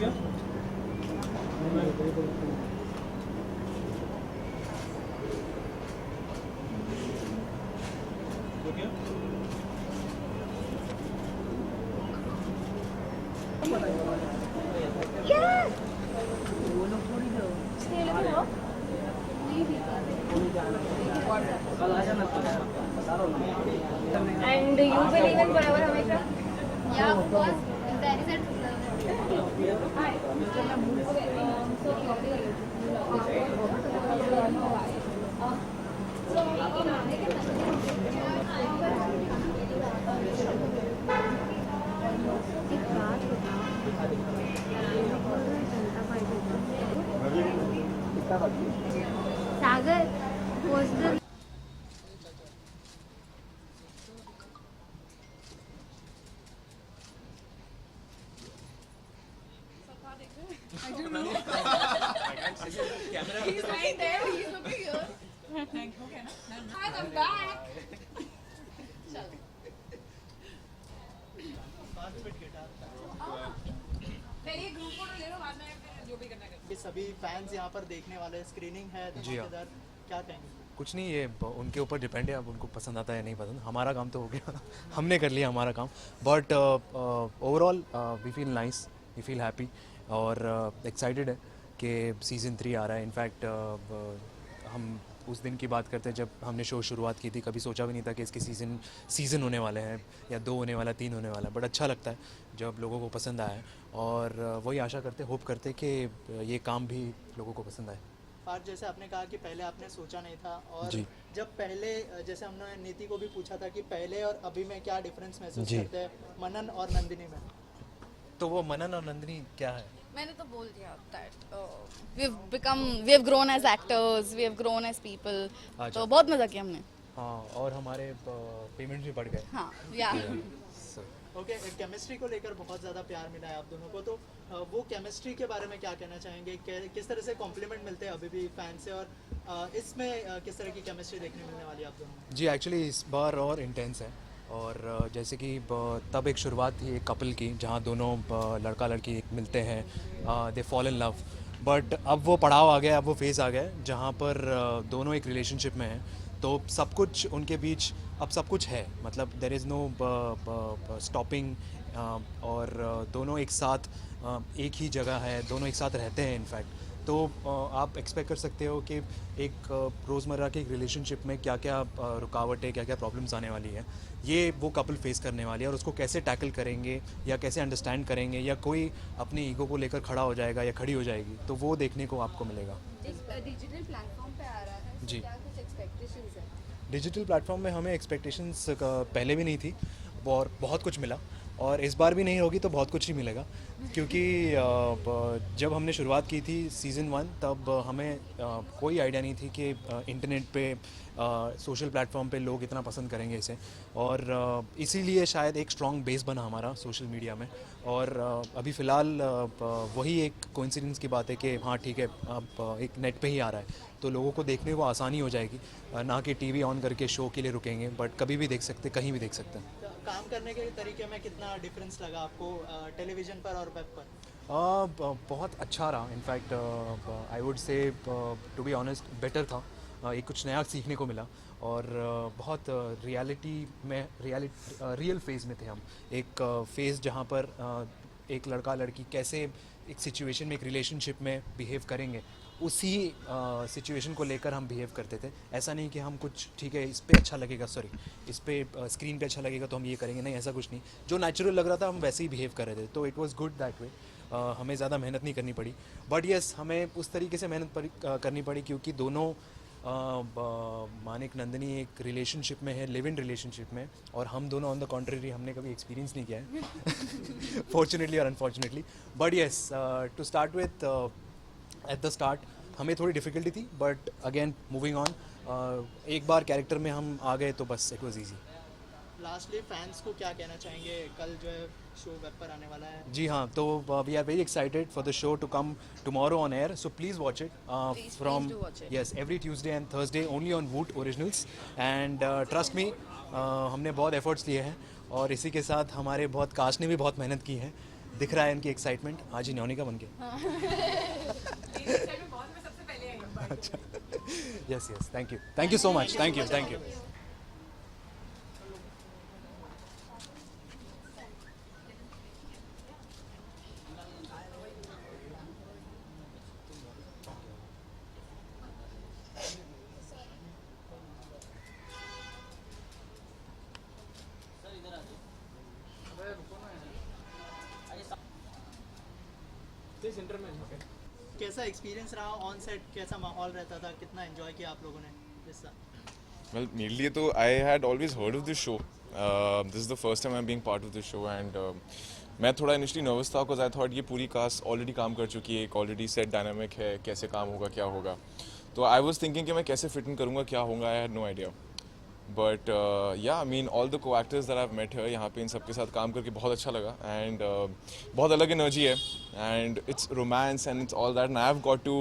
And you believe in forever Hamesha? Yeah, of course. There is a Sagar was the He's right there. He's looking here. Thank you. Hi, I'm back. पहले group photo ले लो बाद में फिर जो भी करना है सभी फैंस यहाँ पर देखने वाले स्क्रीनिंग है जी हाँ। धमाकेदार, क्या कहेंगे? कुछ नहीं, ये उनके ऊपर डिपेंड है, अब उनको पसंद आता है या नहीं पसंद। हमारा काम तो हो गया हमने कर लिया हमारा काम। But overall we feel nice, we feel happy और एक्साइटेड है कि सीज़न 3 आ रहा है। इनफैक्ट हम उस दिन की बात करते हैं जब हमने शो शुरुआत की थी, कभी सोचा भी नहीं था कि इसके सीज़न होने वाले हैं या 2 होने वाला, 3 होने वाला। बट अच्छा लगता है जब लोगों को पसंद आया है और वही आशा करते, होप करते कि ये काम भी लोगों को पसंद आए। और जैसे आपने कहा कि पहले आपने सोचा नहीं था, और जी। जब पहले जैसे हमने नीति को भी पूछा था कि पहले और अभी में क्या डिफरेंस महसूस जी। करते हैं मनन और नंदिनी में, तो वो मनन और नंदिनी क्या है? मैंने तो बोल दिया that we have grown as actors, we have grown as people. अच्छा। तो बहुत मजा किया हमने। हाँ, और हमारे पेमेंट भी बढ़ गए। हाँ, या ओके। केमिस्ट्री को लेकर बहुत ज़्यादा प्यार मिला है आप दोनों को, तो वो केमिस्ट्री के बारे में क्या कहना चाहेंगे? किस तरह से कॉम्प्लीमेंट मिलते हैं अभी भी फैन से, और इसमें किस तरह की केमिस्ट्री देखने मिलने वाली है आप दोनों में? जी, एक्चुअली इस बार और इंटेंस है। और जैसे कि तब एक शुरुआत थी एक कपल की, जहाँ दोनों लड़का लड़की मिलते हैं, they fall in love. But अब वो पड़ाव आ गया, अब वो फेज़ आ गया है जहाँ पर दोनों एक रिलेशनशिप में हैं, तो सब कुछ उनके बीच अब सब कुछ है, मतलब देयर इज़ नो स्टॉपिंग। और दोनों एक साथ एक ही जगह है, दोनों एक साथ रहते हैं इनफैक्ट। तो आप एक्सपेक्ट कर सकते हो कि एक रोज़मर्रा के एक रिलेशनशिप में क्या क्या रुकावटें, क्या क्या प्रॉब्लम्स आने वाली है, ये वो कपल फेस करने वाली है, और उसको कैसे टैकल करेंगे या कैसे अंडरस्टैंड करेंगे, या कोई अपनी ईगो को लेकर खड़ा हो जाएगा या खड़ी हो जाएगी, तो वो देखने को आपको मिलेगा। डिजिटल प्लेटफॉर्म पे आ रहा है, जी। क्या कुछ एक्सपेक्टेशंस है? डिजिटल प्लेटफॉर्म में हमें एक्सपेक्टेशंस पहले भी नहीं थी, और बहुत कुछ मिला, और इस बार भी नहीं होगी तो बहुत कुछ ही मिलेगा। क्योंकि जब हमने शुरुआत की थी सीज़न 1, तब हमें कोई आइडिया नहीं थी कि इंटरनेट पे, सोशल प्लेटफॉर्म पे लोग इतना पसंद करेंगे इसे, और इसीलिए शायद एक स्ट्रॉन्ग बेस बना हमारा सोशल मीडिया में। और अभी फ़िलहाल वही एक कोइंसिडेंस की बात है कि हाँ ठीक है, अब एक नेट पे ही आ रहा है, तो लोगों को देखने को आसानी हो जाएगी, ना कि टीवी ऑन करके शो के लिए रुकेंगे, बट कभी भी देख सकते, कहीं भी देख सकते हैं। तो काम करने के तरीके में कितना डिफरेंस लगा आपको टेलीविज़न पर और वेब पर? बहुत अच्छा रहा। In fact I would say, to be honest, better था। एक कुछ नया सीखने को मिला, और बहुत रियल फेज़ में थे हम। एक फेज़ जहाँ पर एक लड़का लड़की कैसे एक सिचुएशन में, एक रिलेशनशिप में बिहेव करेंगे, उसी सिचुएशन को लेकर हम बिहेव करते थे। ऐसा नहीं कि हम कुछ, ठीक है इस पे अच्छा लगेगा, इस पे स्क्रीन पे अच्छा लगेगा तो हम ये करेंगे, नहीं, ऐसा कुछ नहीं। जो नेचुरल लग रहा था हम वैसे ही बिहेव कर रहे थे, तो it was good that way. हमें ज़्यादा मेहनत नहीं करनी पड़ी, बट येस हमें उस तरीके से मेहनत करनी पड़ी क्योंकि दोनों मानिक नंदिनी एक रिलेशनशिप में है, लिव इन रिलेशनशिप में, और हम दोनों ऑन द कॉन्ट्ररी हमने कभी एक्सपीरियंस नहीं किया है फॉर्चुनेटली और unfortunately. But yes, to start with, at the start हमें थोड़ी डिफ़िकल्टी थी, बट अगेन मूविंग ऑन, एक बार कैरेक्टर में हम आ गए तो बस it was easy. Lastly fans को क्या कहना चाहेंगे? कल जो है शो वेब पर आने वाला है। जी हाँ, तो we are very excited for the show to come tomorrow on air, so please watch it from do watch it. Yes every Tuesday and Thursday only on Voot Originals. And trust me, हमने बहुत efforts लिए हैं, और इसी के साथ हमारे बहुत कास्ट ने भी बहुत मेहनत की है, दिख रहा है इनकी एक्साइटमेंट, आज ही न्योनिका बन के। अच्छा, yes yes, thank you so much, thank you. कैसा एक्सपीरियंस रहा ऑन सेट, कैसा माहौल रहता था, कितना एंजॉय किया आप लोगों ने इस साल? Well, मेरे लिए तो I had always heard of this show. This is the first time I'm being part of this show and मैं थोड़ा इनिशियली नर्वस था because I thought ये पूरी कास्ट ऑलरेडी काम कर चुकी है, एक ऑलरेडी सेट डायनामिक है, कैसे काम होगा, क्या होगा. तो I was thinking कि मैं कैसे फिट इन करूँगा, क्या होगा, I had no idea. But yeah, I mean all the co-actors that I've met here, यहाँ पे इन सबके साथ काम करके बहुत अच्छा लगा and बहुत अलग एनर्जी है and it's romance and it's all that and I've got to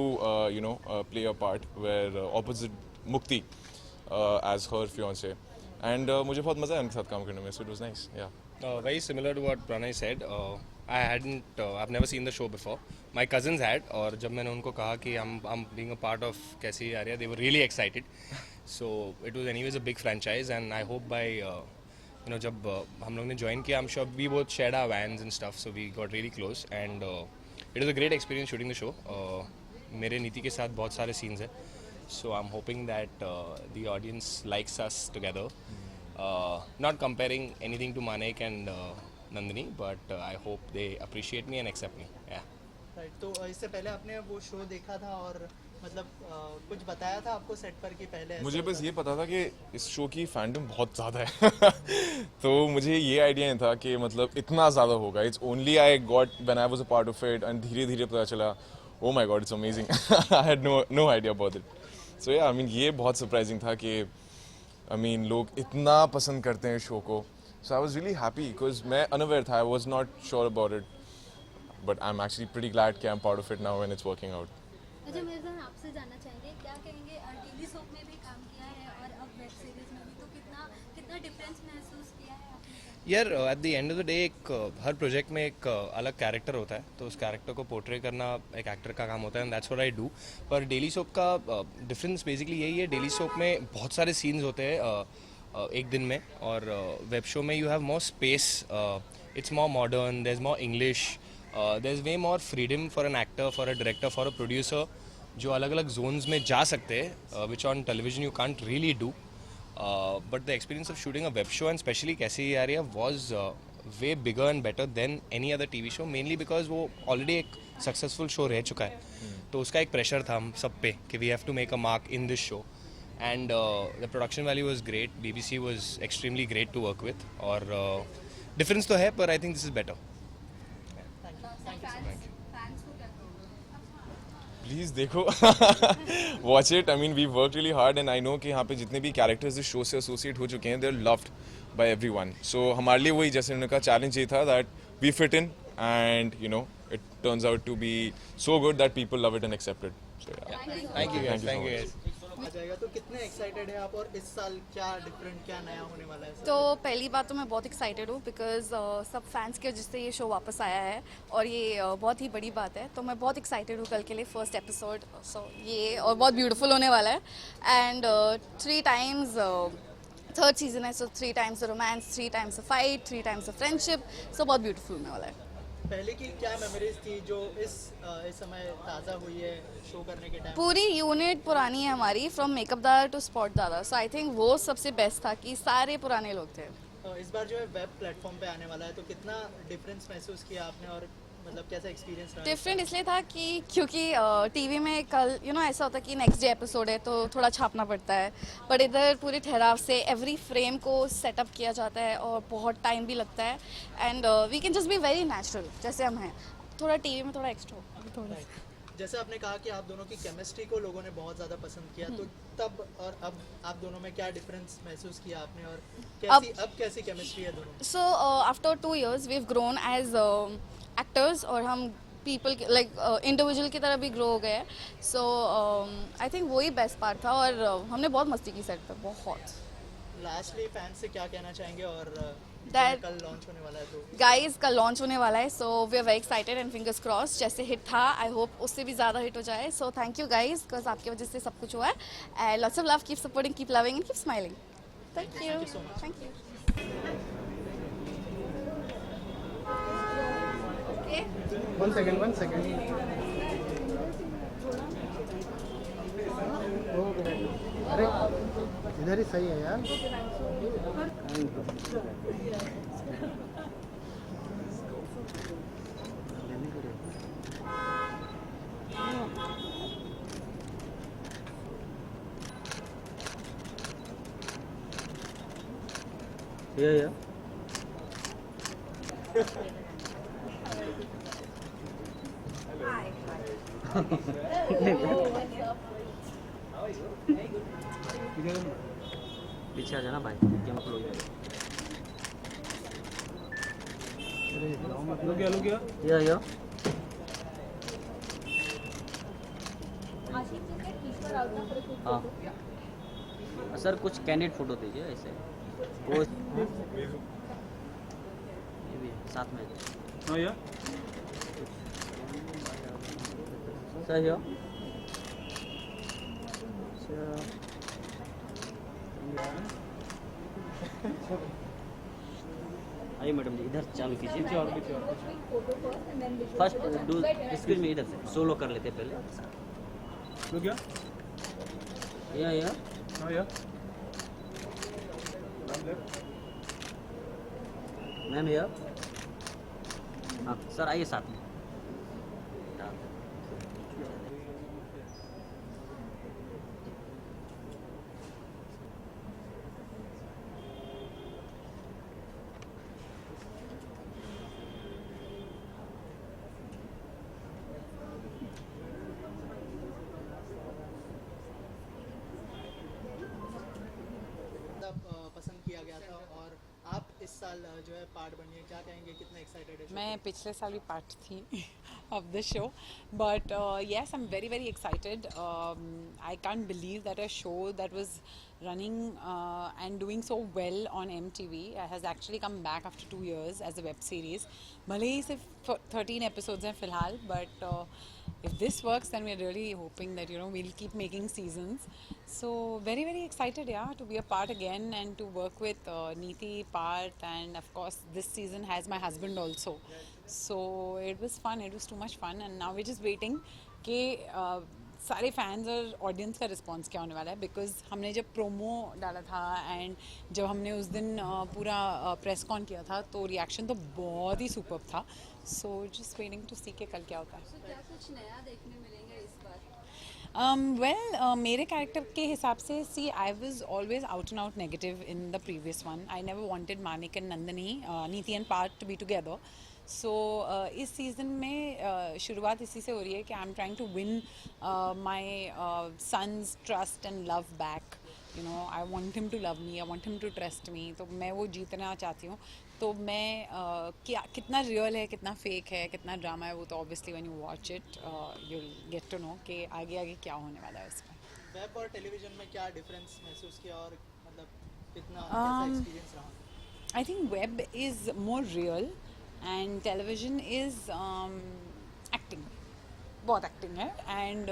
play a part where opposite Mukti as her fiance and मुझे बहुत मज़ा आया उनके साथ काम करने में, so it was nice, yeah. Very similar to what Pranay said. I've never seen the show before. My cousins had, और जब मैंने उनको कहा कि I'm being a part of कैसी आ रही है, they were really excited. So it was anyways a big franchise and I hope by जब हम लोग ने join किया, I'm sure we both shared our vans and stuff, so we got really close and it was a great experience shooting the show. मेरे नीति के साथ बहुत सारे scenes हैं, so I'm hoping that the audience likes us together. Not comparing anything to Manik and Nandini, but I hope they appreciate me and accept me. Yeah. Right, तो इससे पहले आपने वो शो देखा था और मतलब कुछ बताया था आपको सेट पर कि पहले ऐसा मुझे होता बस ये पता था कि इस शो की फैंडम बहुत ज़्यादा है तो मुझे ये आइडिया नहीं था कि मतलब इतना ज़्यादा होगा. It's only I got when I was a part of it and धीरे धीरे पता चला, oh my God it's amazing. I had no idea about it. So yeah I mean ये बहुत सरप्राइजिंग था कि आई मीन लोग इतना पसंद करते हैं शो को. So I was really happy because मैं अनअवेयर था, I was not sure about it, but I am actually pretty glad कि I am part of it now when it's working out. अच्छा मिर्ज़ा, आपसे जानना चाहेंगे क्या कहेंगे, डेली सोप में भी काम किया है और अब वेब सीरीज में भी, तो कितना डिफरेंस महसूस किया है आपने? यार at the end of the day her project में एक अलग कैरेक्टर होता है, तो उस कैरेक्टर को पोर्ट्रे करना एक एक्टर का काम होता है and that's what I do. पर डेली सोप का डिफरेंस बेसिकली यही है, डेली सोप में बहुत सारे सीन्स होते हैं एक दिन में, और वेब शो में you have more space, it's more modern, there is more English, there is way more freedom for an actor, for a director, for a producer, जो अलग अलग जोन्स में जा सकते हैं which on television you can't really do. But the experience of shooting a web show and specially कैसी आ रही है was way bigger and better than any other TV show, mainly because वो ऑलरेडी एक सक्सेसफुल शो रह चुका है. तो उसका एक प्रेशर था हम सब पे कि we have to make a mark in this show and the production value was great, BBC was extremely great to work with, और डिफरेंस तो है पर I think this is better. Please देखो watch it. I mean we work really hard and I know कि यहाँ पे जितने भी कैरेक्टर्स इस शो से एसोसिएट हो चुके हैं they are loved by everyone. So हमारे लिए वही, जैसे उन्होंने कहा, चैलेंज ये था that we fit in and it turns out to be so good that people love it and accept it. So thank you guys. आ जाएगा, तो कितने एक्साइटेड है आप और इस साल क्या डिफरेंट, क्या नया होने वाला है? तो पहली बात तो मैं बहुत एक्साइटेड हूँ बिकॉज सब फैंस की वजह से ये शो वापस आया है और ये बहुत ही बड़ी बात है. तो मैं बहुत एक्साइटेड हूँ कल के लिए, फर्स्ट एपिसोड. सो ये और बहुत ब्यूटीफुल होने वाला है एंड 3 टाइम्स थर्ड सीजन है, so 3 times romance, 3 times fight, 3 times friendship. So बहुत ब्यूटीफुल होने वाला है. पहले की क्या मेमोरीज थी जो इस समय ताज़ा हुई है शो करने के टाइम? पूरी यूनिट पुरानी है हमारी, फ्रॉम मेकअप दादा टू स्पॉट दादा. सो आई थिंक वो सबसे बेस्ट था कि सारे पुराने लोग थे. इस बार जो है वेब प्लेटफॉर्म पे आने वाला है, तो कितना डिफरेंस महसूस किया आपने और मतलब कैसा एक्सपीरियंस रहा? डिफरेंट इसलिए था कि क्योंकि टीवी में कल ऐसा होता है कि नेक्स्ट डे एपिसोड है तो थोड़ा छापना पड़ता है, बट इधर पूरे ठहराव से एवरी फ्रेम को सेटअप किया जाता है और बहुत टाइम भी लगता है and we can just be very natural जैसे हम हैं. थोड़ा टीवी में थोड़ा एक्स्ट्रा थोड़ा. जैसे आपने कहा कि आप दोनों की केमिस्ट्री को लोगों ने बहुत ज़्यादा पसंद किया, तो तब और अब आप दोनों में क्या डिफरेंस महसूस किया आपने और अब कैसी केमिस्ट्री है दोनों? So after 2 years we have grown as actors और हम पीपल लाइक इंडिविजुअल की तरह भी ग्रो हो गए. सो आई थिंक वही बेस्ट पार्ट था और हमने बहुत मस्ती की सेट पर, बहुत. लास्टली फैंस से क्या कहना चाहेंगे और That कल लॉन्च होने वाला है तो गाइस कल लॉन्च होने वाला है, so we are very excited and fingers cross जैसे हिट था आई होप उससे भी ज़्यादा हिट हो जाए. So thank you guys because आपकी वजह से सब कुछ हुआ है. And lots of love, keep supporting, keep loving and keep smiling. Thank you. Thank you. One second. अरे इधर ही सही है यार. Yeah. पीछे आ जाना भाई, क्या मतलब लोग या हाँ सर, कुछ कैंडिडेट फोटो दीजिए ऐसे वो ये भी साथ में सर. यो आइए मैडम जी, इधर चालू कीजिए. फर्स्ट डू स्क्रीन में इधर से सोलो कर लेते पहले. या मैम या हाँ सर, आइए साथ में. पसंद किया गया था और आप इस साल जो है पार्ट बनी है, क्या कहेंगे, कितना एक्साइटेड है? मैं पिछले साल भी पार्ट थी of the show, but yes, I'm very excited. I can't believe that a show that was running and doing so well on MTV has actually come back after 2 years as a web series. भले ही सिर्फ 13 episodes हैं फिलहाल, but if this works, then we're really hoping that we'll keep making seasons. So very excited, yeah, to be a part again and to work with Neeti, Parth, and of course this season has my husband also. So it was fun. It was too much fun, and now we're just waiting कि सारे fans और audience का response क्या होने वाला है. Because हमने जब प्रोमो डाला था एंड जब हमने उस दिन पूरा प्रेस कॉन किया था तो रिएक्शन तो बहुत ही सुपर्ब था. सो जस्ट वेटिंग टू सी के कल क्या होता है. तो क्या कुछ नया देखने मिलेंगे इस बार? Well, मेरे कैरेक्टर के हिसाब से see I was always out and out negative in the previous one. I never wanted Manik and Nandini, Niti and Parth to be together. So इस सीज़न में शुरुआत इसी से हो रही है कि I am trying to win my son's trust and love back. I want him to love me, I want him to trust me. तो मैं वो जीतना चाहती हूँ. तो मैं क्या कितना रियल है, कितना फेक है, कितना ड्रामा है, वो तो obviously when you watch it you get to know कि आगे क्या होने वाला है उसमें. वेब और टेलीविजन में क्या डिफरेंस महसूस किया और मतलब कितना कैसा एक्सपीरियंस रहा? I think web is more real and television is acting. बहुत एक्टिंग है एंड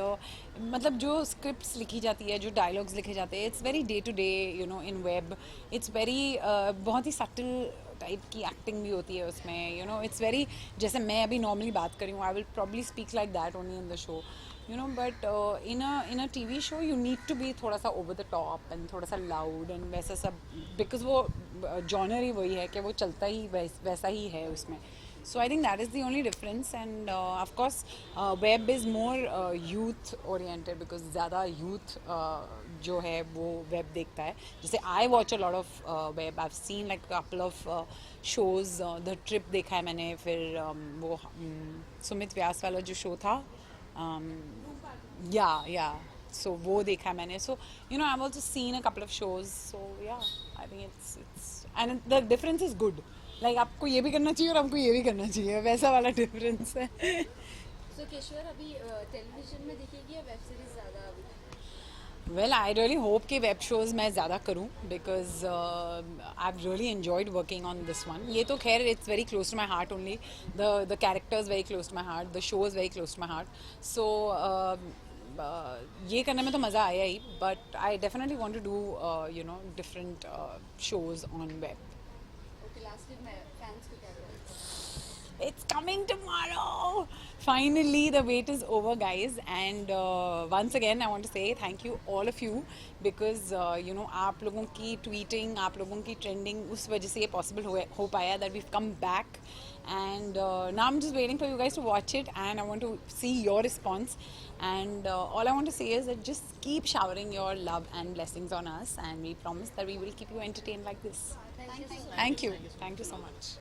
मतलब जो स्क्रिप्ट्स लिखी जाती है, जो डायलॉग्स लिखे जाते हैं, it's very day to day in web. It's very बहुत ही सटल टाइप की एक्टिंग भी होती है उसमें. इट्स वेरी, जैसे मैं अभी नॉर्मली बात करी हूँ, I will probably speak like that only in the show. But in a TV show you need to be थोड़ा सा ओवर द टॉप एंड थोड़ा सा लाउड एंड वैसा सब, बिकॉज वो जॉनर ही वही है कि वो चलता ही वैसा ही है उसमें. So I think that is the only difference, and of course web is more youth oriented because ज़्यादा youth जो है वो web देखता है. जैसे I watch a lot of web. I've seen like a couple of shows. The Trip देखा है मैंने, फिर वो सुमित व्यास वाला जो शो था, so वो देखा है मैंने. So I've also seen a couple of shows. So yeah, I think it's and the difference is good. Like आपको ये भी करना चाहिए और आपको ये भी करना चाहिए, वैसा वाला डिफरेंस है. सो केशवर अभी टेलीविजन में देखेगी या वेब सीरीज ज़्यादा? अभी Well, I really hope कि web shows मैं ज़्यादा करूँ because I've really enjoyed working on this one. ये तो खैर it's very close to my heart only. The character is very close to my heart. The show is very close to my heart. So ये करने में तो मज़ा आया ही. But I definitely want to do different shows on web. Okay, last week मैं fans को क्या बोला? It's coming tomorrow. Finally, the wait is over, guys. And once again, I want to say thank you, all of you, because आप लोगों की tweeting, आप लोगों की trending, उस वजह से ये possible हो पाया that we've come back. And now I'm just waiting for you guys to watch it, and I want to see your response. And all I want to say is that just keep showering your love and blessings on us, and we promise that we will keep you entertained like this. Thank you. Thank you so much.